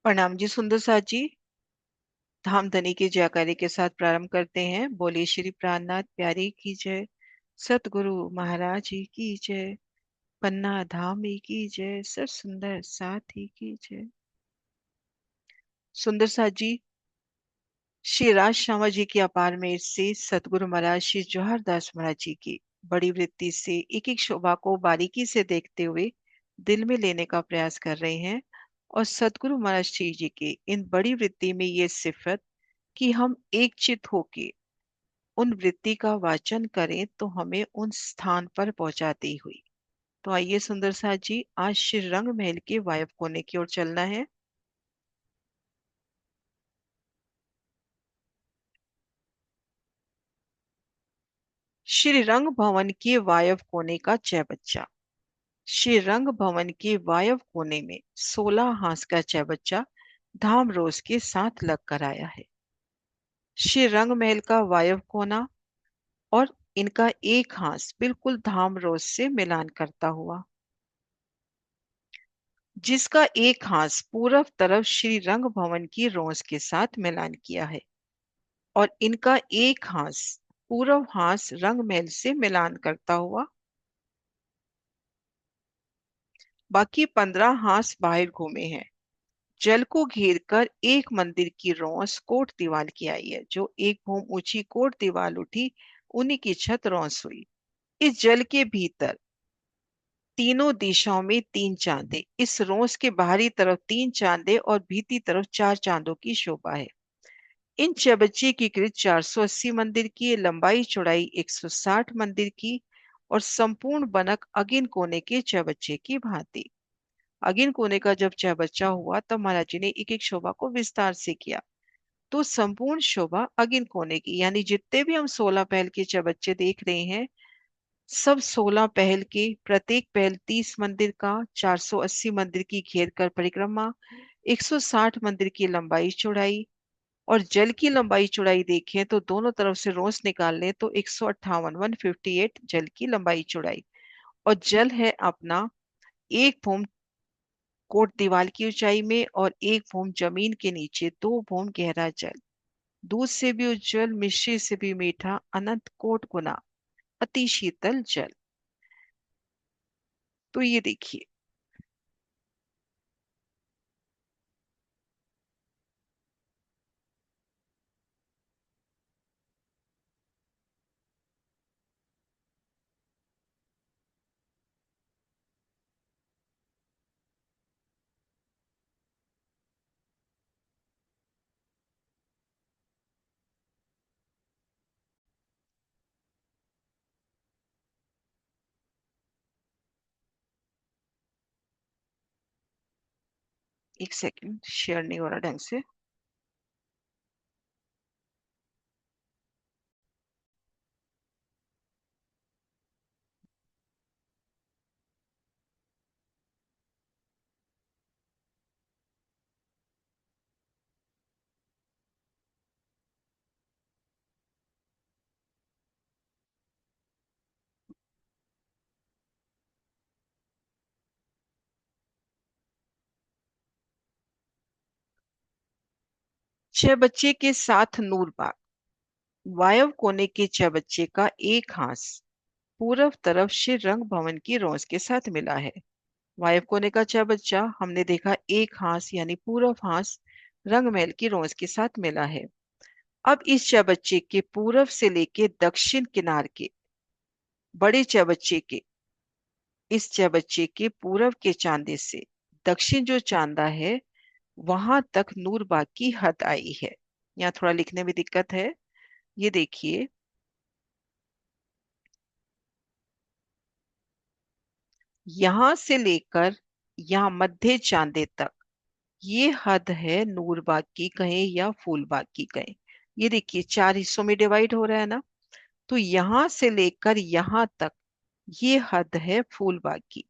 प्रणाम जी सुंदर साथ जी। धाम धनी के जयकारे के साथ प्रारंभ करते हैं। बोले श्री प्राणनाथ प्यारे की जय। सतगुरु महाराज जी की जय। पन्ना धाम की जय। सर सुंदर साथी की जय। सुंदर साथ जी, श्री राज श्यामा जी की अपार मेहर से सतगुरु महाराज श्री जवाहर दास महाराज जी की बड़ी वृत्ति से एक एक शोभा को बारीकी से देखते हुए दिल में लेने का प्रयास कर रहे हैं। और सतगुरु महाराज श्री जी की इन बड़ी वृत्ति में ये सिफत कि हम एक चित होके उन वृत्ति का वाचन करें तो हमें उन स्थान पर पहुंचाती हुई। तो आइए सुंदर साथ जी, आज श्री रंग महल के वायव कोने की ओर चलना है। श्री रंग भवन के वायव कोने का चैबच्चा। श्री रंग भवन के वायव कोने में 16 हांस का चैबच्चा धाम रोज के साथ लग कर आया है। श्री रंग महल का वायव कोना और इनका एक हांस बिल्कुल धाम रोज से मिलान करता हुआ, जिसका एक हांस पूरब तरफ श्री रंग भवन की रोज के साथ मिलान किया है और इनका एक हांस पूरब हांस रंग महल से मिलान करता हुआ, बाकी 15 हांस बाहर घूमे हैं। जल को घेर कर एक मंदिर की रौस कोट दीवार की आई है। जो एक भूम ऊंची कोट दीवार उठी, उन्हीं की छत रौस हुई। इस जल के भीतर तीनों दिशाओं में 3 चांदे, इस रोस के बाहरी तरफ 3 चांदे और भीती तरफ 4 चांदों की शोभा है। इन चबच्चे की कृत 480 मंदिर की, लंबाई चौड़ाई 160 मंदिर की और संपूर्ण बनक अगिन कोने के चबच्चे की भांति। अगिन कोने का जब चबच्चा हुआ तब महाराज जी ने एक एक शोभा को विस्तार से किया। तो संपूर्ण शोभा अगिन कोने की, यानी जितने भी हम 16 पहल के चबच्चे देख रहे हैं, सब 16 पहल के, प्रत्येक पहल 30 मंदिर का, 480 मंदिर की घेर कर परिक्रमा, 160 मंदिर की लंबाई चौड़ाई। और जल की लंबाई चौड़ाई देखें तो दोनों तरफ से रोस निकाल लें तो 158, 158 जल की लंबाई चौड़ाई। और जल है अपना एक भूम कोट दीवार की ऊंचाई में और एक भूम जमीन के नीचे, 2 भूम गहरा जल, दूध से भी उज्जवल, मिश्री से भी मीठा, अनंत कोट गुना अति शीतल जल। तो ये देखिए, एक सेकंड, शेयर नहीं हो रहा ढंग से। छह बच्चे के साथ नूरबाग। वायव कोने के छह बच्चे का एक हांस पूरब तरफ श्री रंग भवन की रोज के साथ मिला है। वायव कोने का छह बच्चा हमने देखा एक हांस यानी पूरब हांस रंग महल की रोज के साथ मिला है। अब इस चबच्चे के पूरब से लेके दक्षिण किनार के बड़े चबच्चे के, इस चबच्चे के पूरब के चांदे से दक्षिण जो चांदा है वहां तक नूरबाग की हद आई है। यहाँ थोड़ा लिखने में दिक्कत है, ये देखिए। यहां से लेकर यहाँ मध्य चांदे तक ये हद है नूरबाग की कहें या फूलबाग की कहें। ये देखिए 4 हिस्सों में डिवाइड हो रहा है ना। तो यहां से लेकर यहां तक ये हद है फूलबाग की।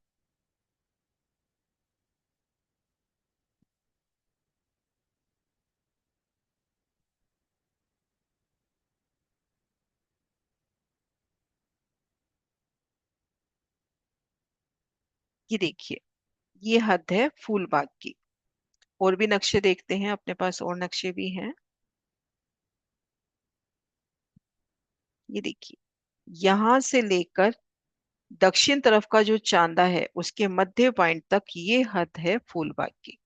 ये देखिए, ये हद है फूलबाग की। और भी नक्शे देखते हैं, अपने पास और नक्शे भी हैं। ये देखिए, यहां से लेकर दक्षिण तरफ का जो चांदा है उसके मध्य पॉइंट तक ये हद है फूलबाग की।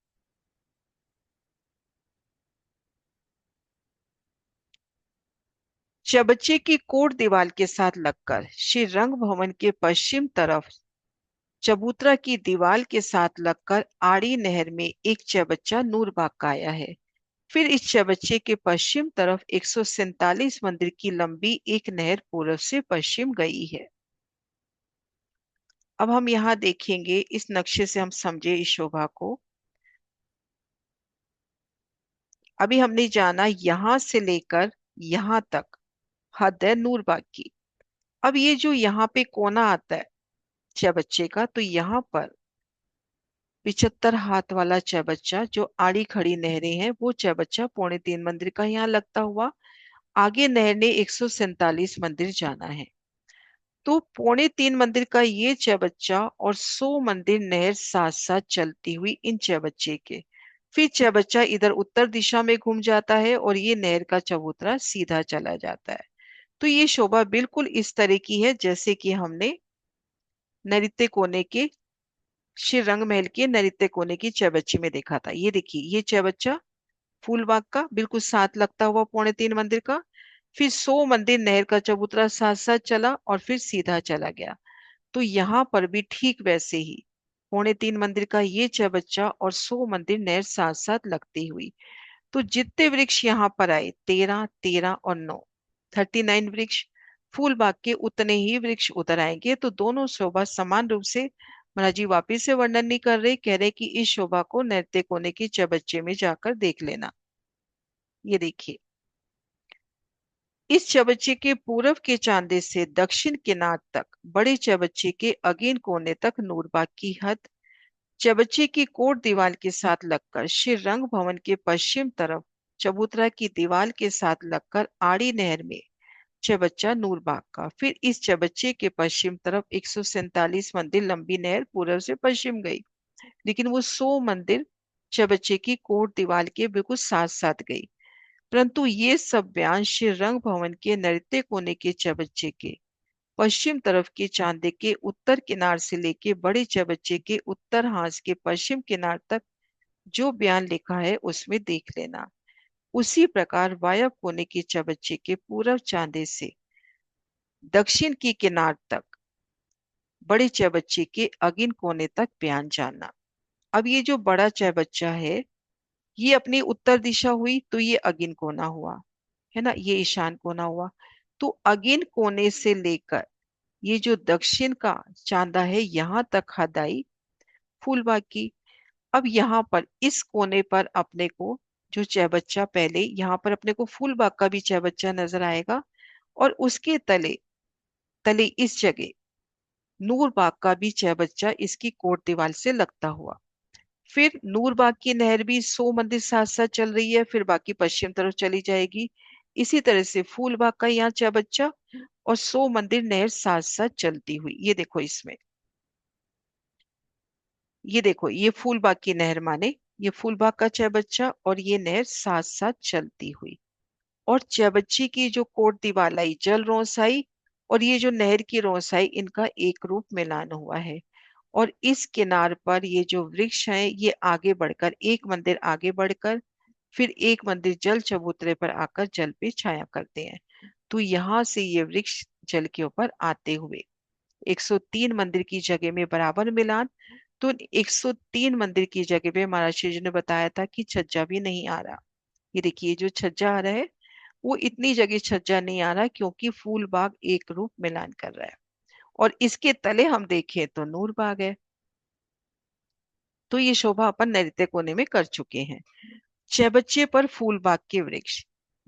चबच्चे की कोट दीवार के साथ लगकर श्री रंग भवन के पश्चिम तरफ चबूतरा की दीवार के साथ लगकर आड़ी नहर में एक चबच्चा नूरबाग का आया है। फिर इस चबच्चे के पश्चिम तरफ 147 मंदिर की लंबी एक नहर पूर्व से पश्चिम गई है। अब हम यहाँ देखेंगे, इस नक्शे से हम समझे इस शोभा को। अभी हमने जाना यहां से लेकर यहां तक हद है नूरबाग की। अब ये जो यहाँ पे कोना आता है चबच्चे का, तो यहाँ पर 75 हाथ वाला चबच्चा जो आड़ी खड़ी नहरें हैं वो चबच्चा 3.25 मंदिर का यहाँ लगता हुआ आगे नहर ने 147 मंदिर जाना है। तो 3.25 मंदिर का ये चबच्चा और 100 मंदिर नहर साथ साथ चलती हुई इन चबच्चे के, फिर चबच्चा इधर उत्तर दिशा में घूम जाता है और ये नहर का चबूतरा सीधा चला जाता है। तो ये शोभा बिल्कुल इस तरह की है जैसे कि हमने नृत्य कोने के श्री रंग महल के नृत्य कोने की चबच्ची में देखा था। ये देखिए, ये चबच्चा फूलबाग का बिल्कुल साथ लगता हुआ 3.25 मंदिर का, फिर 100 मंदिर नहर का चबूतरा साथ साथ चला और फिर सीधा चला गया। तो यहाँ पर भी ठीक वैसे ही 3.25 मंदिर का ये चबच्चा और 100 मंदिर नहर साथ साथ लगती हुई। तो जितने वृक्ष यहाँ पर आए, 13, 13 और 9, 39 वृक्ष, फूल बाग के उतने ही वृक्ष उतर आएंगे। तो दोनों शोभा समान रूप से, महाराज जी वापिस से वर्णन नहीं कर रहे, कह रहे कि इस शोभा को नृत्य कोने की चबच्चे में जाकर देख लेना। ये देखिए, इस चबच्चे के पूर्व के चांदे से दक्षिण किनार तक बड़े चबच्चे के अगेन कोने तक नूरबाग की हद, चबच्चे की कोट दीवार के साथ लगकर श्री रंग भवन के पश्चिम तरफ चबूतरा की दीवार के साथ लगकर आड़ी नहर में चबच्चा नूरबाग का, फिर इस चबच्चे के पश्चिम तरफ 147 मंदिर लंबी नहर पूर्व से पश्चिम गई, लेकिन वो 100 मंदिर चबच्चे की कोट दीवार के बिल्कुल साथ साथ गई। परंतु ये सब बयान श्री रंग भवन के नृत्य कोने के चबच्चे के पश्चिम तरफ के चांदे के उत्तर किनार से लेके बड़े चबच्चे के उत्तर हांस के पश्चिम किनार तक जो बयान लिखा है उसमें देख लेना। उसी प्रकार वायव्य कोने के चबच्चे के पूर्व चांदे से दक्षिण की किनार तक बड़े चबच्चे के अगिन कोने तक बयान जानना। अब ये जो बड़ा चबच्चा है ये अपनी उत्तर दिशा हुई तो ये अगिन कोना हुआ, है ना, ये ईशान कोना हुआ। तो अगिन कोने से लेकर ये जो दक्षिण का चांदा है यहां तक हद आई फूलबाग की। अब यहाँ पर इस कोने पर अपने को जो चौबच्चा, पहले यहाँ पर अपने को फूलबाग का भी चौबच्चा नजर आएगा और उसके तले तले इस जगह नूरबाग का भी चौबच्चा इसकी कोट दीवार से लगता हुआ। फिर नूरबाग की नहर भी 100 मंदिर साथ साथ चल रही है, फिर बाकी पश्चिम तरफ चली जाएगी। इसी तरह से फूलबाग का यहाँ चौबच्चा और 100 मंदिर नहर साथ साथ चलती हुई। ये देखो इसमें, ये देखो, ये फूलबाग की नहर माने ये फूलबाग का चौबच्चा और ये नहर साथ साथ चलती हुई। और चौबच्ची की जो कोट दीवार आई जल रोसाई और ये जो नहर की रोसाई, इनका एक रूप मिलान हुआ है। और इस किनार पर ये जो वृक्ष हैं ये आगे बढ़कर एक मंदिर आगे बढ़कर फिर एक मंदिर जल चबूतरे पर आकर जल पे छाया करते हैं। तो यहाँ से ये वृक्ष जल के ऊपर आते हुए 103 मंदिर की जगह में बराबर मिलान। तो 103 मंदिर की जगह पे महाराज श्री जी ने बताया था कि छज्जा भी नहीं आ रहा। ये देखिए, जो छज्जा आ रहा है वो इतनी जगह छज्जा नहीं आ रहा क्योंकि फूल बाग एक रूप मिलान कर रहा है। और इसके तले हम देखें तो नूर बाग है। तो ये शोभा अपन नैऋत्य कोने में कर चुके हैं। चबच्चे पर फूल बाग के वृक्ष,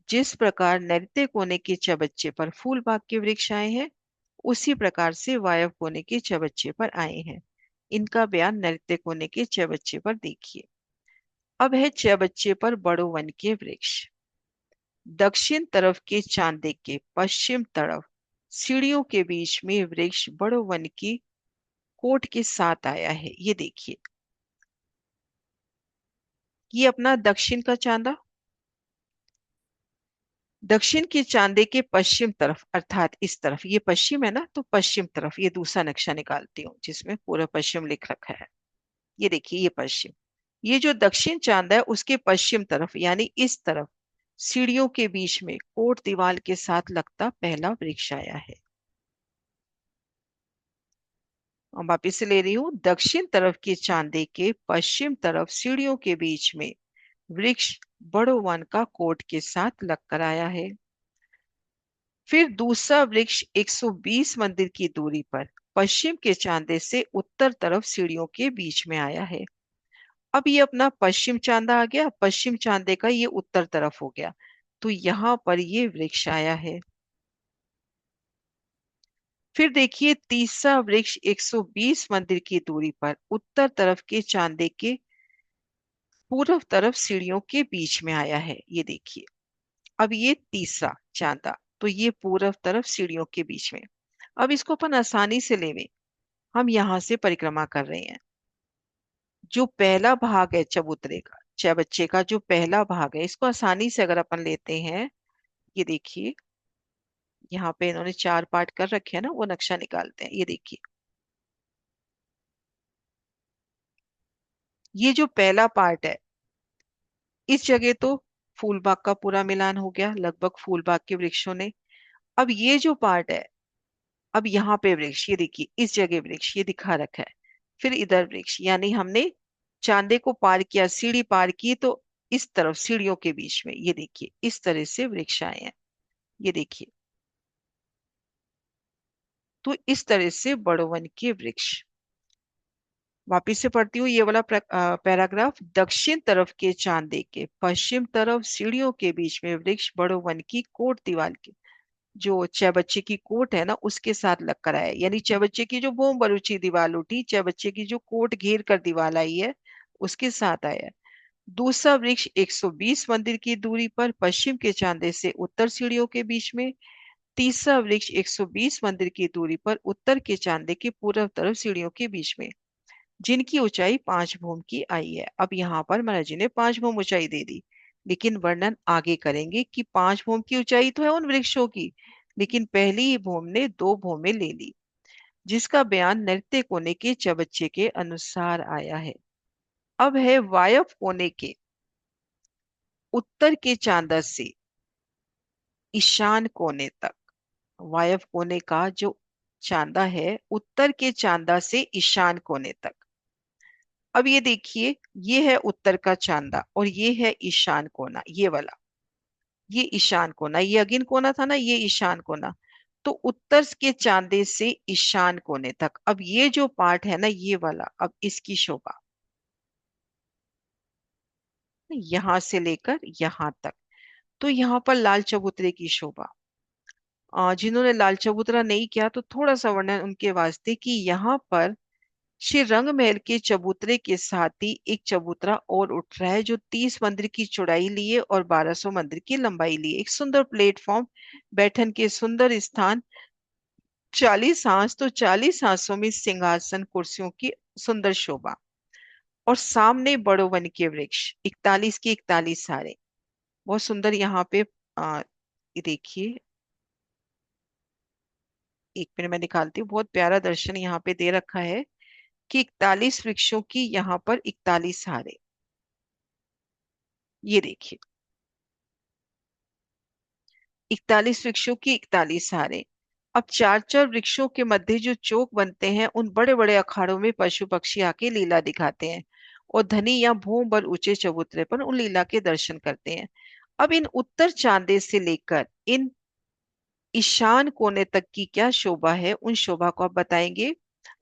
जिस प्रकार नैऋत्य कोने के चबच्चे पर फूल बाग के वृक्ष आए हैं उसी प्रकार से वायव्य कोने के चबच्चे पर आए हैं। इनका बयान नैऋत्य कोने के चबच्चे पर देखिए। अब है चबच्चे पर बड़ो वन के वृक्ष। दक्षिण तरफ के चांदे के पश्चिम तरफ सीढ़ियों के बीच में वृक्ष बड़ो वन की कोट के साथ आया है। ये देखिए, ये अपना दक्षिण का चांदा। दक्षिण के चांदे के पश्चिम तरफ अर्थात इस तरफ, ये पश्चिम है ना, तो पश्चिम तरफ ये दूसरा नक्शा निकालती हूँ जिसमें पूरा पश्चिम लिख रखा है। ये देखिए ये पश्चिम। ये जो दक्षिण चांद है उसके पश्चिम तरफ यानी इस तरफ सीढ़ियों के बीच में कोट दीवार के साथ लगता पहला वृक्ष आया है। अब वापिस से ले रही हूँ, दक्षिण तरफ के चांदे के पश्चिम तरफ सीढ़ियों के बीच में वृक्ष बड़ो वन का कोट के साथ लगकर आया है। फिर दूसरा वृक्ष 120 मंदिर की दूरी पर पश्चिम के चांदे से उत्तर तरफ सीढ़ियों के बीच में आया है। अब ये अपना पश्चिम चांदा आ गया, पश्चिम चांदे का ये उत्तर तरफ हो गया, तो यहां पर ये वृक्ष आया है। फिर देखिए तीसरा वृक्ष 120 मंदिर की दूरी पर उत्तर तरफ के चांदे के पूर्व तरफ सीढ़ियों के बीच में आया है। ये देखिए अब ये तीसरा चांदा, तो ये पूर्व तरफ सीढ़ियों के बीच में। अब इसको अपन आसानी से लेवे, हम यहां से परिक्रमा कर रहे हैं। जो पहला भाग है चबूतरे का, बच्चे का जो पहला भाग है, इसको आसानी से अगर अपन लेते हैं, ये देखिए यहाँ पे इन्होंने 4 पार्ट कर रखे हैं ना, वो नक्शा निकालते हैं। ये देखिए ये जो पहला पार्ट है, इस जगह तो फूल बाग का पूरा मिलान हो गया लगभग फूल बाग के वृक्षों ने। अब ये जो पार्ट है, अब यहाँ पे वृक्ष, ये देखिए इस जगह वृक्ष ये दिखा रखा है, फिर इधर वृक्ष, यानी हमने चांदे को पार किया, सीढ़ी पार की, तो इस तरफ सीढ़ियों के बीच में ये देखिए इस तरह से वृक्ष आए हैं। ये देखिए, तो इस तरह से बड़ोवन के वृक्ष। वापिस से पढ़ती हूँ ये वाला पैराग्राफ। दक्षिण तरफ के चांदे के पश्चिम तरफ सीढ़ियों के बीच में वृक्ष बड़ोवन की कोट दीवार के, जो चौबच्चे की कोट है ना उसके साथ लग कर आया, यानी चौबच्चे की जो बोम बरूची दीवार उठी, चौबच्चे की जो कोट घेर कर दीवार आई है उसके साथ आया। दूसरा वृक्ष 120 मंदिर की दूरी पर पश्चिम के चांदे से उत्तर सीढ़ियों के बीच में। तीसरा वृक्ष 120 मंदिर की दूरी पर उत्तर के चांदे के पूर्व तरफ सीढ़ियों के बीच में, जिनकी ऊंचाई 5 भूम की आई है। अब यहाँ पर महाराज जी ने 5 भूम ऊंचाई दे दी, लेकिन वर्णन आगे करेंगे कि 5 भूम की ऊंचाई तो है उन वृक्षों की, लेकिन पहली ही भूम ने 2 भूमें ले ली, जिसका बयान नृत्य कोने के चबच्चे के अनुसार आया है। अब है वायव कोने के उत्तर के चांदा से ईशान कोने तक। वायव कोने का जो चांदा है उत्तर के चांदा से ईशान कोने तक। अब ये देखिए ये है उत्तर का चांदा और ये है ईशान कोना, ये वाला, ये ईशान कोना, ये अगिन कोना था ना, ये ईशान कोना। तो उत्तर के चांदे से ईशान कोने तक, अब ये जो पार्ट है ना ये वाला, अब इसकी शोभा यहां से लेकर यहां तक, तो यहाँ पर लाल चबूतरे की शोभा। जिन्होंने लाल चबूतरा नहीं किया तो थोड़ा सा वर्णन उनके वास्ते कि यहाँ पर श्री रंग महल के चबूतरे के साथ ही एक चबूतरा और उठ रहा है जो 30 मंदिर की चौड़ाई लिए और 1200 मंदिर की लंबाई लिए, एक सुंदर प्लेटफॉर्म, बैठन के सुंदर स्थान, 40 हांस, तो 40 हांसों में सिंहासन कुर्सियों की सुंदर शोभा, और सामने बड़ो वन के वृक्ष 41 की 41 सारे, बहुत सुंदर यहाँ पे। ये देखिए एक मिनट में निकालती हूँ, बहुत प्यारा दर्शन यहाँ पे दे रखा है कि 41 वृक्षों की यहाँ पर 41 हारे। ये देखिए 41 वृक्षों की 41 हारे। अब चार चार वृक्षों के मध्य जो चौक बनते हैं उन बड़े बड़े अखाड़ों में पशु पक्षी आके लीला दिखाते हैं और धनी या भूम पर ऊंचे चबूतरे पर उन लीला के दर्शन करते हैं। अब इन उत्तर चांदे से लेकर इन ईशान कोने तक की क्या शोभा है, उन शोभा को आप बताएंगे।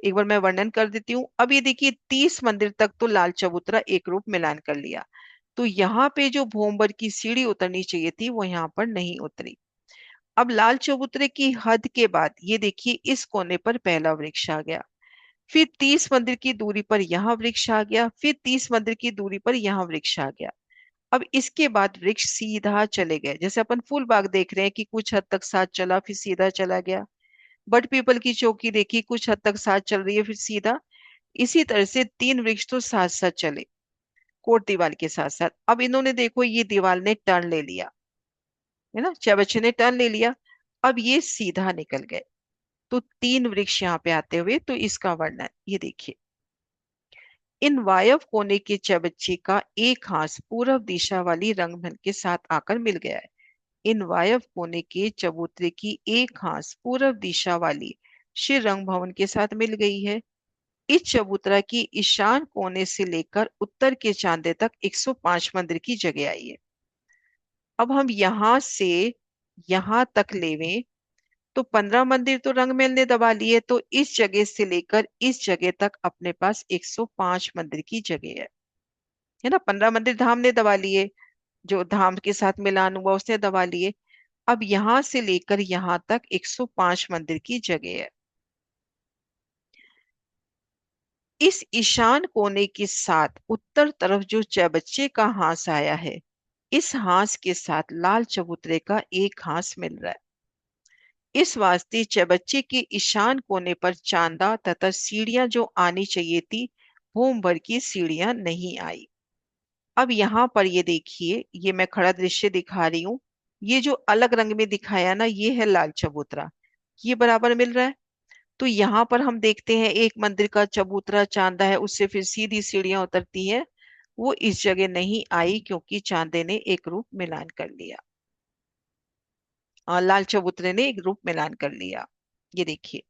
एक बार मैं वर्णन कर देती हूँ। अब ये देखिए 30 मंदिर तक तो लाल चबूतरा एक रूप मिलान कर लिया, तो यहाँ पे जो भोमबर की सीढ़ी उतरनी चाहिए थी वो यहाँ पर नहीं उतरी। अब लाल चबूतरे की हद के बाद ये देखिए इस कोने पर पहला वृक्ष आ गया, फिर 30 मंदिर की दूरी पर यहाँ वृक्ष आ गया, फिर 30 मंदिर की दूरी पर यहाँ वृक्ष आ गया। अब इसके बाद वृक्ष सीधा चले गए, जैसे अपन फूल बाग देख रहे हैं कि कुछ हद तक साथ चला फिर सीधा चला गया। बट पीपल की चौकी देखी, कुछ हद तक साथ चल रही है फिर सीधा। इसी तरह से 3 वृक्ष तो साथ साथ चले। कोट दीवार के साथ साथ। अब इन्होंने देखो ये दीवार ने टर्न ले लिया, है ना, चबच्चे ने टर्न ले लिया। अब ये सीधा निकल गए। तो तीन वृक्ष यहाँ पे आते हुए, तो इसका वर्णन ये देखिए। इन वायव कोने के चबच्चे का एक हाथ पूर्व दिशा वाली रंगमहल के साथ आकर मिल गया है। इन वायव कोने के चबूतरे की एक हाथ पूर्व दिशा वाली श्री रंग भवन के साथ मिल गई है। इस चबूतरा की ईशान कोने से लेकर उत्तर के चांदे तक 105 मंदिर की जगह आई है। अब हम यहां से यहां तक लेवें तो 15 मंदिर तो रंगमहल ने दबा लिए, तो इस जगह से लेकर इस जगह तक अपने पास 105 मंदिर की जगह है ना। 15 मंदिर धाम ने दबा लिए, जो धाम के साथ मिलान हुआ उसने दबा लिए। अब यहां से लेकर यहां तक 105 मंदिर की जगह है। इस ईशान कोने के साथ उत्तर तरफ जो चबच्चे का हांस आया है, इस हांस के साथ लाल चबूतरे का एक हांस मिल रहा है। इस वास्ते चबच्चे के ईशान कोने पर चांदा तथा सीढ़ियां जो आनी चाहिए थी, होम भर की सीढ़ियां नहीं आई। अब यहाँ पर ये देखिए, ये मैं खड़ा दृश्य दिखा रही हूँ। ये जो अलग रंग में दिखाया ना, ये है लाल चबूतरा, ये बराबर मिल रहा है। तो यहाँ पर हम देखते हैं एक मंदिर का चबूतरा चांदा है, उससे फिर सीधी सीढ़ियां उतरती है, वो इस जगह नहीं आई क्योंकि चांदे ने एक रूप मिलान कर लिया। लाल चबूतरे ने एक रूप मिलान कर लिया। ये देखिए,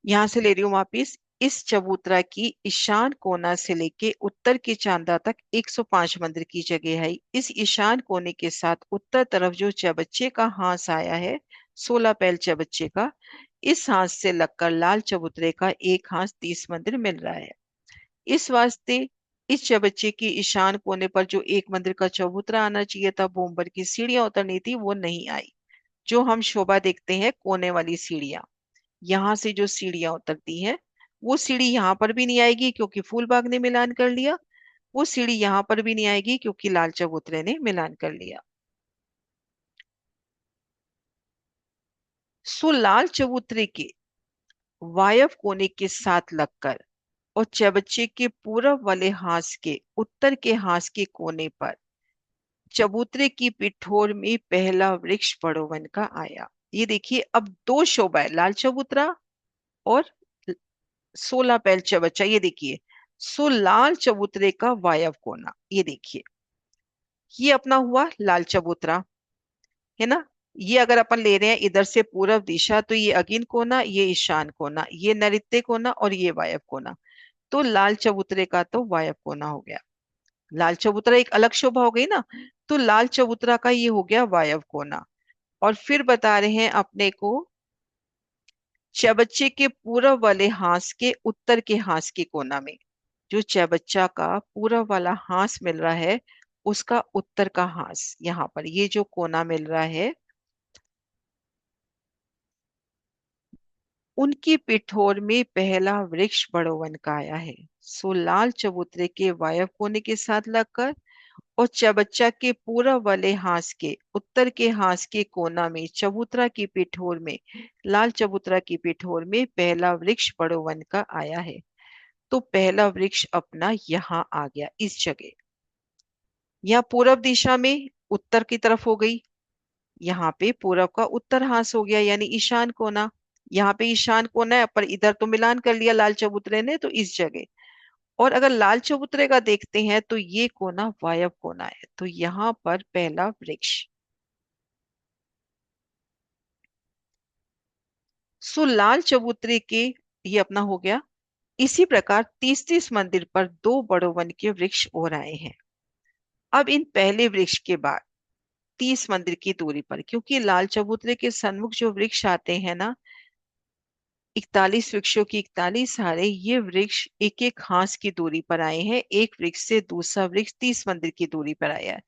यहां से ले रही हूँ वापिस। इस चबूतरा की ईशान कोना से लेके उत्तर के चांदा तक 105 मंदिर की जगह है। इस ईशान कोने के साथ उत्तर तरफ जो चबच्चे का हांस आया है, 16 पैल चबच्चे का, इस हांस से लगकर लाल चबूतरे का एक हांस 30 मंदिर मिल रहा है। इस वास्ते इस चबच्चे की ईशान कोने पर जो एक मंदिर का चबूतरा आना चाहिए था, बोम्बर की सीढ़ियां उतरनी थी, वो नहीं आई। जो हम शोभा देखते हैं कोने वाली सीढ़ियां, यहाँ से जो सीढ़ियां उतरती हैं, वो सीढ़ी यहाँ पर भी नहीं आएगी क्योंकि फूल बाग ने मिलान कर लिया। वो सीढ़ी यहाँ पर भी नहीं आएगी क्योंकि लाल चबूतरे ने मिलान कर लिया। सो लाल चबूतरे के वायव कोने के साथ लगकर और चबच्चे के पूरब वाले हांस के उत्तर के हांस के कोने पर चबूतरे की पिठोर में पहला वृक्ष बड़ोवन का आया। ये देखिए, अब दो शोभा है, लाल चबूतरा और 16 पैल चबच्चा। ये देखिए, सो लाल चबूतरे का वायव कोना, ये देखिए, ये अपना हुआ लाल चबूतरा, है ना। ये अगर अपन ले रहे हैं इधर से पूरब दिशा, तो ये अगिन कोना, ये ईशान कोना, ये नैऋत्य कोना और ये वायव कोना। तो लाल चबूतरे का तो वायव कोना हो गया। लाल चबूतरा एक अलग शोभा हो गई ना, तो लाल चबूतरा का ये हो गया वायव कोना। और फिर बता रहे हैं अपने को, चबच्चे के पूरब वाले हांस के उत्तर के हांस के कोना में, जो चबच्चा का पूरब वाला हांस मिल रहा है, उसका उत्तर का हांस यहाँ पर ये जो कोना मिल रहा है, उनकी पिठोर में पहला वृक्ष बड़ोवन का आया है। सो लाल चबूतरे के वायव कोने के साथ लगकर और चबच्चा के पूरब वाले हांस के उत्तर के हांस के कोना में चबूतरा की पिठोर में, लाल चबूतरा की पिठोर में पहला वृक्ष बड़ोवन का आया है। तो पहला वृक्ष अपना यहाँ आ गया इस जगह। यहाँ पूरब दिशा में उत्तर की तरफ हो गई, यहाँ पे पूरब का उत्तर हांस हो गया यानी ईशान कोना। यहाँ पे ईशान कोना है, पर इधर तो मिलान कर लिया लाल चबूतरे ने, तो इस जगह। और अगर लाल चबूतरे का देखते हैं तो ये कोना वायव कोना है, तो यहाँ पर पहला वृक्ष। सो लाल चबूतरे के ये अपना हो गया। इसी प्रकार 30-30 मंदिर पर दो बड़ो वन के वृक्ष और आए हैं। अब इन पहले वृक्ष के बाद 30 मंदिर की दूरी पर, क्योंकि लाल चबूतरे के सन्मुख जो वृक्ष आते हैं ना, 41 वृक्षों की 41 हारे, ये वृक्ष एक एक हाथ की दूरी पर आए हैं। एक वृक्ष से दूसरा वृक्ष 30 मंदिर की दूरी पर आया है।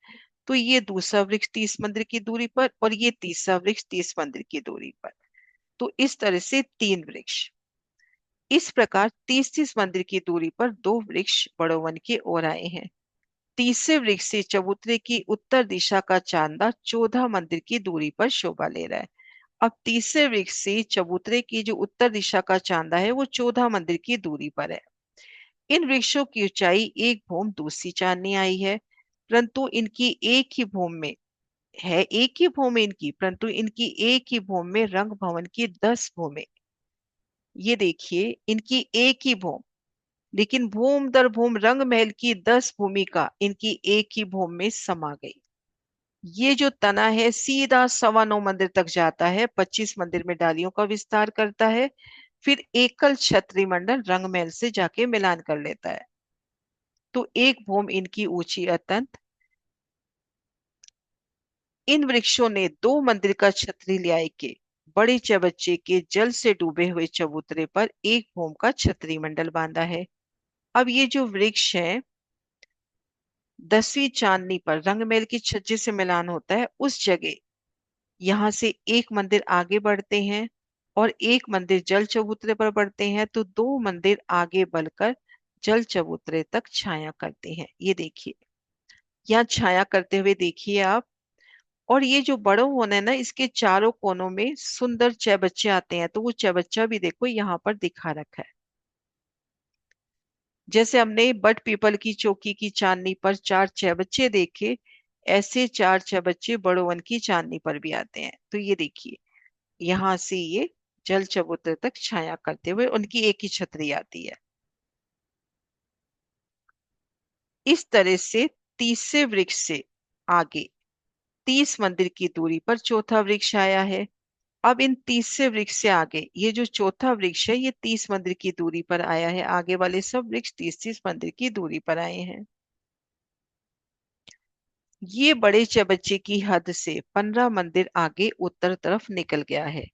तो ये दूसरा वृक्ष 30 मंदिर की दूरी पर और ये तीसरा वृक्ष 30 मंदिर की दूरी पर। तो इस तरह से तीन वृक्ष। इस प्रकार 30-30 मंदिर की दूरी पर दो वृक्ष बड़ोवन के और आए हैं। तीसरे वृक्ष से चबूतरे की उत्तर दिशा का चांदा 14 मंदिर की दूरी पर शोभा ले रहा है। अब तीसरे वृक्ष से चबूतरे की जो उत्तर दिशा का चांदा है, वो 14 मंदिर की दूरी पर है। इन वृक्षों की ऊंचाई एक भूम दूसरी चांदनी आई है, परंतु इनकी एक ही भूम में है, एक ही भूम है इनकी, परंतु इनकी एक ही भूम में रंग भवन की 10 भूमें। ये देखिए, इनकी एक ही भूम, लेकिन भूम दर भूम रंग महल की 10 भूमिका इनकी एक ही भूम में समा गई। ये जो तना है सीधा 9.25 मंदिर तक जाता है, 25 मंदिर में डालियों का विस्तार करता है, फिर एकल छतरी मंडल रंग महल से जाके मिलान कर लेता है। तो एक भूम इनकी ऊंची अत्यंत। इन वृक्षों ने 2 मंदिर का छतरी ल्याय के बड़े चबच्चे के जल से डूबे हुए चबूतरे पर एक भूम का छतरी मंडल बांधा है। अब ये जो वृक्ष है, 10वीं चांदनी पर रंगमहल की छज्जे से मिलान होता है उस जगह, यहाँ से एक मंदिर आगे बढ़ते हैं और एक मंदिर जल चबूतरे पर बढ़ते हैं, तो 2 मंदिर आगे बढ़कर जल चबूतरे तक छाया करते हैं। ये देखिए, यहाँ छाया करते हुए देखिए आप। और ये जो बड़ो वन है ना, इसके चारों कोनों में सुंदर चौबच्चे आते हैं, तो वो चौबच्चा भी देखो यहाँ पर दिखा रखा है। जैसे हमने बट पीपल की चौकी की चांदनी पर 4 चौबच्चे देखे, ऐसे 4 चौबच्चे बड़ो वन की चांदनी पर भी आते हैं। तो ये देखिए, यहाँ से ये जल चबूतरे तक छाया करते हुए उनकी एक ही छतरी आती है। इस तरह से तीसरे वृक्ष से आगे 30 मंदिर की दूरी पर चौथा वृक्ष आया है। अब इन तीसरे वृक्ष से आगे ये जो चौथा वृक्ष है, ये 30 मंदिर की दूरी पर आया है। आगे वाले सब वृक्ष 30-30 मंदिर की दूरी पर आए हैं। ये बड़े चबच्चे की हद से 15 मंदिर आगे उत्तर तरफ निकल गया है।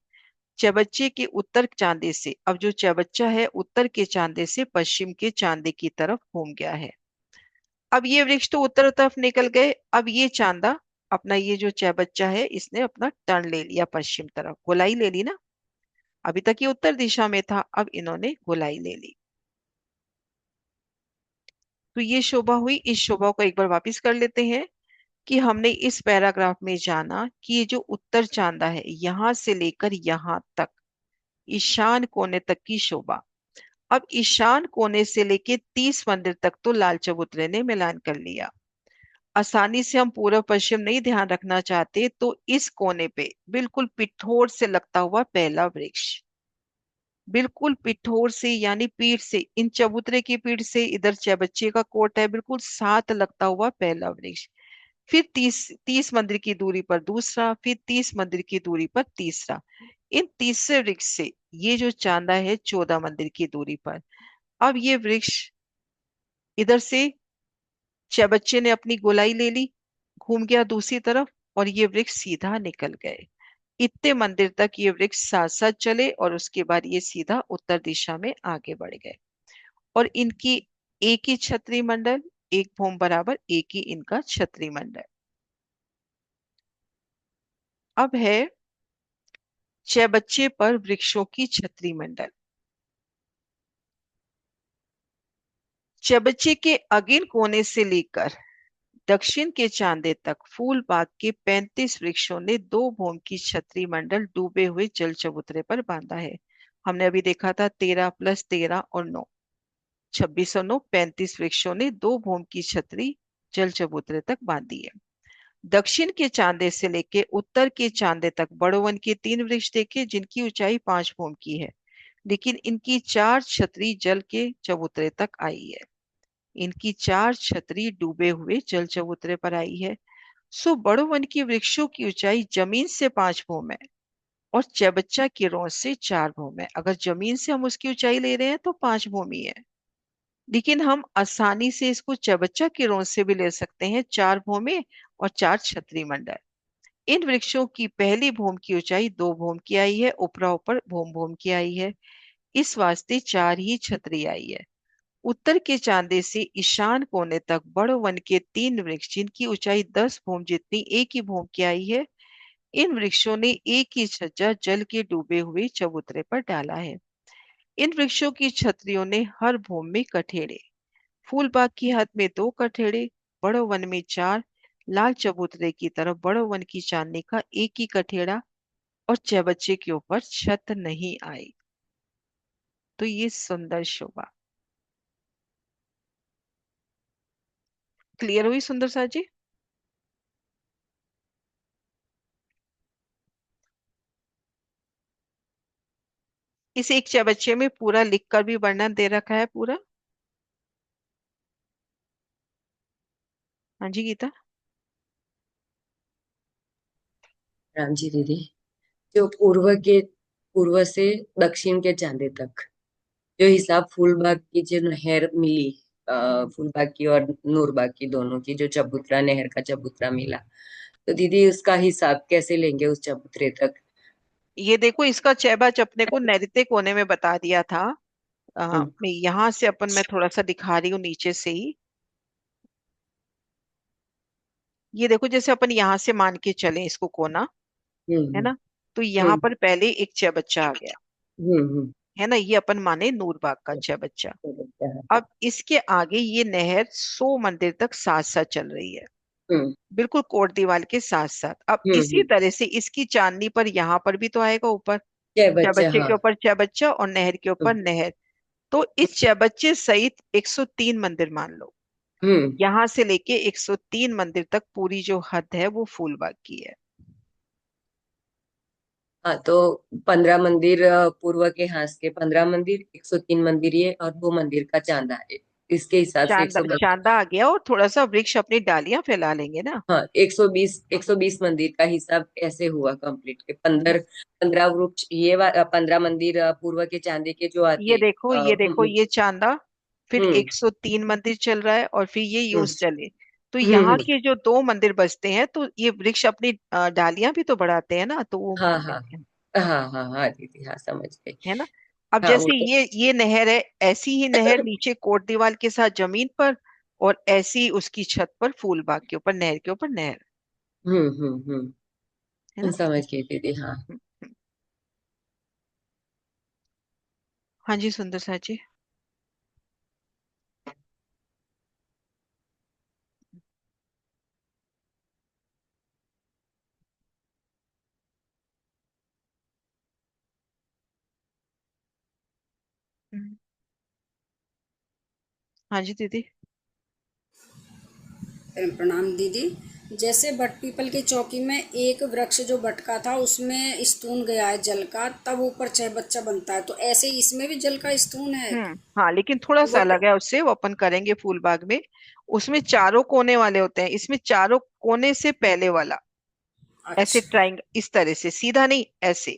चबच्चे के उत्तर चांदे से, अब जो चबच्चा है उत्तर के चांदे से पश्चिम के चांदे की तरफ घूम गया है। अब ये वृक्ष तो उत्तर तरफ निकल गए, अब ये चांदा अपना, ये जो चबच्चा है इसने अपना टर्न ले लिया पश्चिम तरफ, गोलाई ले ली ना। अभी तक ये उत्तर दिशा में था, अब इन्होंने गोलाई ले ली। तो ये शोभा हुई। इस शोभा को एक बार वापिस कर लेते हैं कि हमने इस पैराग्राफ में जाना कि ये जो उत्तर चांदा है यहां से लेकर यहां तक ईशान कोने तक की शोभा। अब ईशान कोने से लेके 30 मंदिर तक तो लाल चबूतरे ने मिलान कर लिया। आसानी से हम पूर्व पश्चिम नहीं ध्यान रखना चाहते, तो इस कोने पे बिल्कुल पिठोर से लगता हुआ पहला वृक्ष, बिल्कुल पिठोर से यानी पीठ से, इन चबूतरे की पीठ से इधर चबच्चे का कोट है, बिल्कुल साथ लगता हुआ पहला वृक्ष। फिर 30 मंदिर की दूरी पर दूसरा, फिर 30 मंदिर की दूरी पर तीसरा। इन तीसरे वृक्ष से ये जो चांदा है 14 मंदिर की दूरी पर। अब ये वृक्ष इधर से चबच्चे ने अपनी गोलाई ले ली, घूम गया दूसरी तरफ, और ये वृक्ष सीधा निकल गए। इतने मंदिर तक ये वृक्ष साथ साथ चले और उसके बाद ये सीधा उत्तर दिशा में आगे बढ़ गए। और इनकी एक ही छतरी मंडल, एक भूम बराबर एक ही इनका छतरी मंडल। अब है चौबच्चे पर वृक्षों की छतरी मंडल। चौबच्चे के अगिन कोने से लेकर दक्षिण के चांदे तक फूल बाग के 35 वृक्षों ने 2 भूम की छतरी मंडल डूबे हुए जल चबूतरे पर बांधा है। हमने अभी देखा था 13 + 13 और 9, 26 और 9, 35 वृक्षों ने 2 भूम की छतरी जल चबूतरे तक बांधी है। दक्षिण के चांदे से लेके उत्तर के चांदे तक बड़ोवन के 3 वृक्ष देखे जिनकी ऊंचाई 5 भूम की है, लेकिन इनकी 4 छतरी जल के चबूतरे तक आई है। इनकी 4 छतरी डूबे हुए जल चबूतरे पर आई है। सो बड़ो वन की वृक्षों की ऊंचाई जमीन से 5 भूम है और चबच्चा की रोज से 4 भूम है। अगर जमीन से हम उसकी ऊंचाई ले रहे हैं तो 5 भूम ही है, लेकिन हम आसानी से इसको चबच्चा की रोज से भी ले सकते हैं, 4 भूमे और 4 छतरी मंडल। इन वृक्षों की पहली भूम की ऊंचाई 2 भूम की आई है, ऊपरा ऊपर भूम भूम की आई है, इस वास्ते 4 ही छतरी आई है। उत्तर के चांदे से ईशान कोने तक बड़ो वन के 3 वृक्ष जिनकी ऊंचाई 10 भूम जितनी एक ही भूम की आई है, इन वृक्षों ने एक ही छज्जा जल के डूबे हुए चबूतरे पर डाला है। इन वृक्षों की छतरियों ने हर भूम में कठेड़े, फूलबाग की हद में 2 कठेड़े, बड़ो वन में 4, लाल चबूतरे की तरफ बड़ो वन की चांदनी का एक ही कठेड़ा, और चबच्चे के ऊपर छत नहीं आई। तो ये सुंदर शोभा। क्लियर हुई सुंदर सा जी? इस एक बच्चे में पूरा लिखकर भी वर्णन दे रखा है पूरा। हाँ जी गीता। हाँ जी दीदी। जो पूर्व से दक्षिण के चांदे तक जो हिसाब फूलबाग की जो नहर मिली, फूलबाग की और नूरबाग की दोनों की जो चबूतरा नहर का चबूतरा मिला, तो दीदी उसका हिसाब कैसे लेंगे उस चबूतरे तक? ये देखो, इसका चैबाच अपने को नैऋत्य कोने में बता दिया था। हम्म मैं यहाँ से मैं थोड़ा सा दिखा रही हूँ नीचे से ही। ये देखो, जैसे अपन यहाँ से मान के चले इसको कोना, है हम्म ना? तो यहाँ हम्म पर पहले एक चैबच्चा आ गया, हम्म। है ना? ये अपन माने नूरबाग का चैबच्चा। हम्म अब इसके आगे ये नहर 100 मंदिर तक साथ साथ चल रही है, हम्म बिल्कुल कोट दीवार के साथ साथ। अब इसी हम्म। तरह से इसकी चांदनी पर यहाँ पर भी तो आएगा ऊपर, क्या बच्चा, चैबच्चे हाँ। के ऊपर चैबच्चा और नहर के ऊपर हम्म नहर। तो इस चैबच्चे सहित 103 मंदिर मान लो। हम्म। यहाँ से लेके 103 मंदिर तक पूरी जो हद है वो फूलबाग की है। हाँ, तो 15 मंदिर पूर्व के हाथ के 15 मंदिर, 103 मंदिर ये, और 2 मंदिर का चांदा है। इसके हिसाब से चांदा 110। चांदा आ गया, और थोड़ा सा वृक्ष अपनी डालियां फैला लेंगे ना। हाँ, 120 मंदिर का हिसाब ऐसे हुआ कंप्लीट के हाँ, 15 15 वृक्ष, 15 मंदिर पूर्व के चांदे के जो ये आते। देखो, ये देखो, ये चांदा, फिर हम्म 103 मंदिर चल रहा है, और फिर ये यूं हम्म चले। तो यहाँ हम्म। के जो दो मंदिर बचते हैं, तो ये वृक्ष अपनी डालियां भी तो बढ़ाते हैं ना, तो वो हाँ हाँ कहते हैं, हाँ हाँ हाँ दीदी, हाँ समझ गई। है ना? अब हाँ वो जैसे तो। ये नहर है, ऐसी ही नहर नीचे कोट दीवार के साथ जमीन पर, और ऐसी उसकी छत पर फूलबाग के ऊपर, नहर के ऊपर नहर, है ना? समझ गई दीदी, हाँ। हम्म, हम्म। हाँ जी सुंदर सा जी। हम्म। हाँ जी दीदी। प्रणाम दीदी। जैसे बट पीपल की चौकी में एक वृक्ष जो भटका था उसमें स्तून गया है जल का, तब ऊपर छह बच्चा बनता है, तो ऐसे ही इसमें भी जल का स्तून है। हाँ, लेकिन थोड़ा सा वो अलग है उससे, वो अपन करेंगे फूलबाग में। उसमें चारों कोने वाले होते हैं, इसमें चारों कोने से पहले वाला ऐसे अच्छा। ट्राइंगल, इस तरह से सीधा नहीं, ऐसे।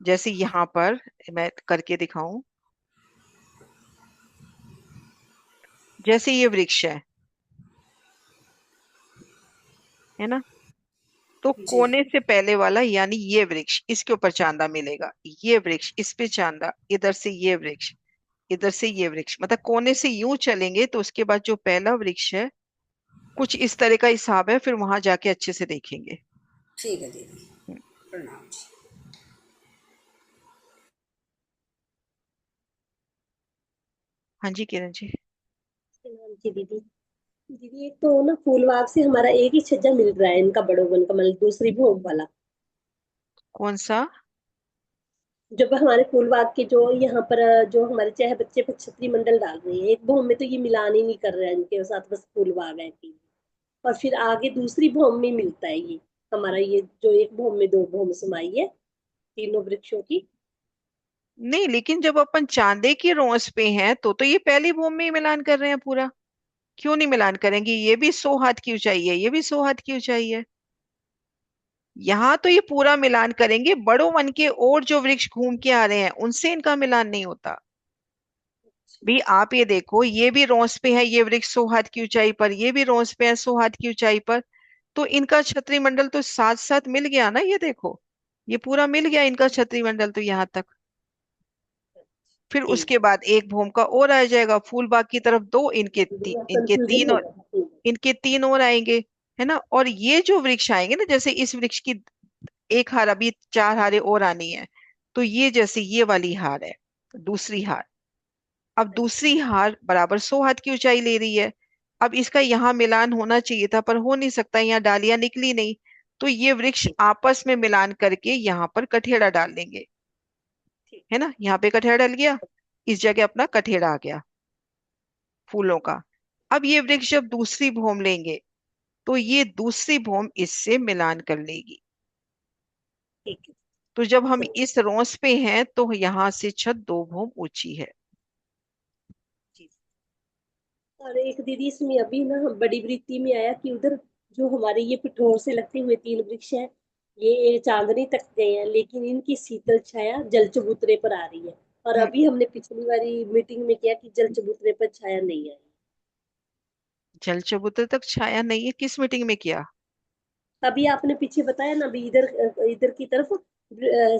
जैसे यहाँ पर मैं करके दिखाऊं, जैसे ये वृक्ष है ना? तो जी। कोने से पहले वाला यानी ये वृक्ष, इसके ऊपर चांदा मिलेगा। ये वृक्ष, इस पे चांदा, इधर से ये वृक्ष, इधर से ये वृक्ष, मतलब कोने से यूं चलेंगे तो उसके बाद जो पहला वृक्ष है, कुछ इस तरह का हिसाब है, फिर वहां जाके अच्छे से देखेंगे। ठीक है दीदी। हम्म, प्रणाम जी। हाँ जी किरण जी। प्रणाम जी दीदी। दीदी एक तो ना फूलबाग से हमारा एक ही छज्जा मिल रहा है इनका बड़ों का, मतलब दूसरी भोग वाला। कौन सा? जब हमारे फूलबाग के जो यहाँ पर जो हमारे चाहे बच्चे पर छतरी मंडल डाल रहे हैं, एक भोग में तो ये मिलान ही नहीं कर रहे हैं इनके साथ, बस फूलबाग है कि। और फिर आगे दूसरी भोग में मिलता है ये हमारा, ये जो एक भोग में दो भोग समाई है तीनों वृक्षों की। नहीं, लेकिन जब अपन चांदे की रोस पे हैं तो ये पहली भूमि में ही मिलान कर रहे हैं पूरा। क्यों नहीं मिलान करेंगे? ये भी 100 हाथ की ऊंचाई है, ये भी 100 हाथ की ऊंचाई है। यहाँ तो ये पूरा मिलान करेंगे, बड़ों वन के और जो वृक्ष घूम के आ रहे हैं उनसे इनका मिलान नहीं होता। भी आप ये देखो, ये भी रोंस पे है, ये वृक्ष 100 हाथ की ऊंचाई पर, ये भी रोंस पे है 100 हाथ की ऊंचाई पर। तो इनका छतरी मंडल तो साथ साथ मिल गया ना, ये देखो, ये पूरा मिल गया इनका छतरी मंडल तो यहाँ तक। फिर ठीक उसके बाद एक भूम का और आ जाएगा फूलबाग की तरफ, दो है, इनके कंफ्यूजन तीन हो और, रहा है। इनके तीन और आएंगे, है ना? और ये जो वृक्ष आएंगे ना, जैसे इस वृक्ष की एक हार, अभी 4 हारें और आनी है। तो ये जैसे ये वाली हार है, दूसरी हार, अब दूसरी हार बराबर 100 हाथ की ऊंचाई ले रही है। अब इसका यहाँ मिलान होना चाहिए था, पर हो नहीं सकता, यहाँ डालियां निकली नहीं। तो ये वृक्ष आपस में मिलान करके यहाँ पर कठेड़ा डाल देंगे, ठीक। है ना? यहाँ पे कठेड़ा डल गया, इस जगह अपना कठेड़ा आ गया फूलों का। अब ये वृक्ष जब दूसरी भूम लेंगे तो ये दूसरी भूम इससे मिलान कर लेगी। ठीक है। तो जब हम समझ इस रोस पे हैं तो यहाँ से छत 2 भूम ऊंची है। जी। और एक दीदी इसमें अभी ना हम बड़ी वृत्ति में आया कि उधर जो हमारे ये पिठोर से लगते हुए 3 वृक्ष हैं, ये चांदनी तक गए हैं, लेकिन इनकी शीतल छाया जल चबूतरे पर आ रही है। और हम्म, अभी हमने पिछली वाली मीटिंग में किया कि जल चबूतरे पर छाया नहीं आई। जल चबूतरे तक छाया नहीं है, किस मीटिंग में किया? अभी आपने पीछे बताया ना, अभी इधर की तरफ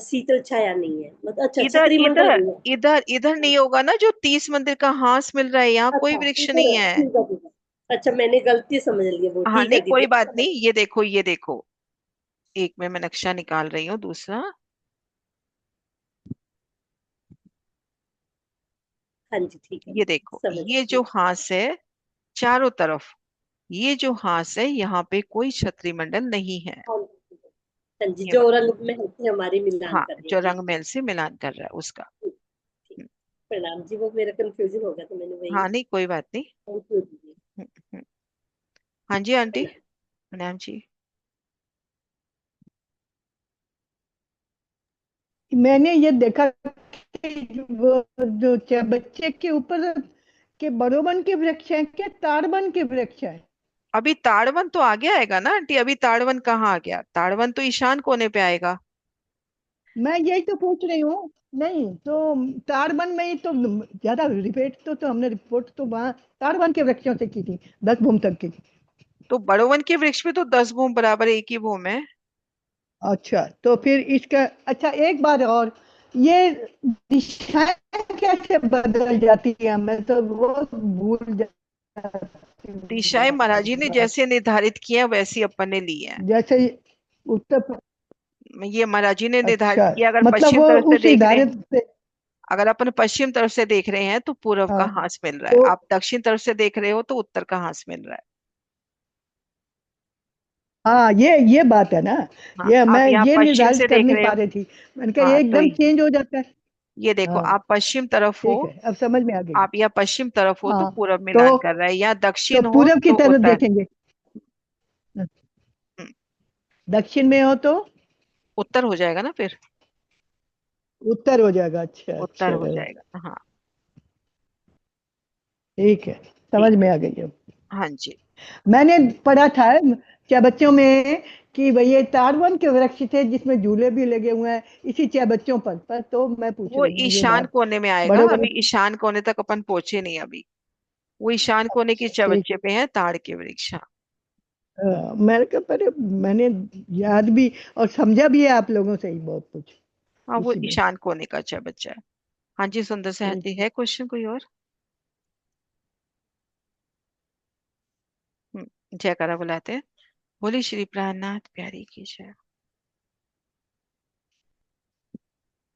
शीतल छाया नहीं है, मतलब अच्छा इधर छतरी मंडल इधर नहीं है। इधर इधर नहीं होगा ना, जो 30 मंदिर का हाँस मिल रहा है, यहाँ कोई अच्छा वृक्ष इधर नहीं है, है। ठीक है ठीक है। अच्छा मैंने गलती समझ लिया वो, हाँ ठीक नहीं है कोई दीदी। बात नहीं, ये देखो ये देखो, एक में मैं नक्शा निकाल रही हूँ दूसरा। हाँ जी ठीक है, ये देखो समझ ये गई। जो हाँस है चारों तरफ, ये जो हाँस है यहाँ पे कोई छतरी मंडल नहीं है। हाँ जी हाँ जी, ये जो वाला, रंग में होते हमारे मिलान हाँ कर रहे हैं, जो ठीक रंग महल से मिलान कर रहा है उसका। ठीक ठीक। हम्म, प्रणाम जी, वो मेरा कंफ्यूजन हो गया तो मैंने वही। हाँ नहीं कोई बात नहीं। थैंक यू दीदी। हम्म, हम्म। हाँ जी आंटी। प्रणाम। प्रणाम जी। मैंने ये देखा कि वो जो बच्चे के ऊपर के बड़ोवन के वृक्ष हैं क्या ताड़वन के वृक्ष हैं? अभी ताड़वन तो आगे आएगा ना आंटी, अभी ताड़वन कहाँ आ गया, ताड़वन तो ईशान कोने पे आएगा। मैं यही तो पूछ रही हूँ। नहीं तो ताड़वन में ही तो ज्यादा रिपेट तो हमने रिपोर्ट तो वहाँ ताड़वन के वृक्षों से की थी 10 भूम तक की। तो बड़ोवन के वृक्ष में तो 10 भूम बराबर एक ही भूम है। अच्छा तो फिर इसका अच्छा एक बात और, ये दिशाएं कैसे बदल जाती है? मैं तो वो भूल जाती हूँ दिशाएं महाराज जी ने बार बार। जैसे निर्धारित किया वैसी अपन ने ली है। जैसे उत्तर ये महाराज जी ने निर्धारित अच्छा किया, अगर मतलब पश्चिम वो तरफ से उस देख रहे हैं, इधारे से। अगर अपन पश्चिम तरफ से देख रहे हैं तो पूर्व का हाँ हांस मिल रहा है, तो आप दक्षिण तरफ से देख रहे हो तो उत्तर का हांस मिल रहा है। हाँ ये बात है ना। हाँ ये आप मैं यहाँ ये पश्चिम निर्धारित से कर देख नहीं रहे पा हो। रही थी। मैंने कहा हाँ तो एकदम चेंज हो जाता है। ये देखो हाँ आप पश्चिम तरफ हो, ठीक है अब समझ में आ गई। आप यहाँ पश्चिम तरफ हो तो हाँ पूरब तो मिलान कर रहा है, या तो दक्षिण हो पूरब की तो तरफ उत्तर। देखेंगे। हम्म, दक्षिण में हो तो उत्तर हो जाएगा ना फिर, उत्तर हो जाएगा। अच्छा उत्तर हो अच्छा जाएगा हाँ। ठीक है समझ ठीक में है। आ गई अब। हाँ जी। मैंने पढ़ा था क्या बच्चों में कि भाई ये ताड़वन के वृक्ष थे जिसमें झूले भी लगे हुए हैं इसी चाय बच्चों पर तो मैं पूछ वो रही हूँ ये ईशान बात। कोने में आएगा, बड़े अभी बड़े ईशान कोने तक अपन पहुंचे नहीं अभी। वो ईशान कोने के अच्छा ठीक चबच्चे पे है ताड़ के वृक्ष, हाँ। मैंने कहा पर मैंने याद भी और समझा भी है आप लोगों से ही बहुत कुछ हाँ वो इसीलिए। ईशान कोने का चबच्चा है। हाँ जी सुंदर से ठीक हाथी, है क्वेश्चन कोई और? जयकारा बुलाते हैं। बोली श्री प्राणनाथ प्यारी की जय।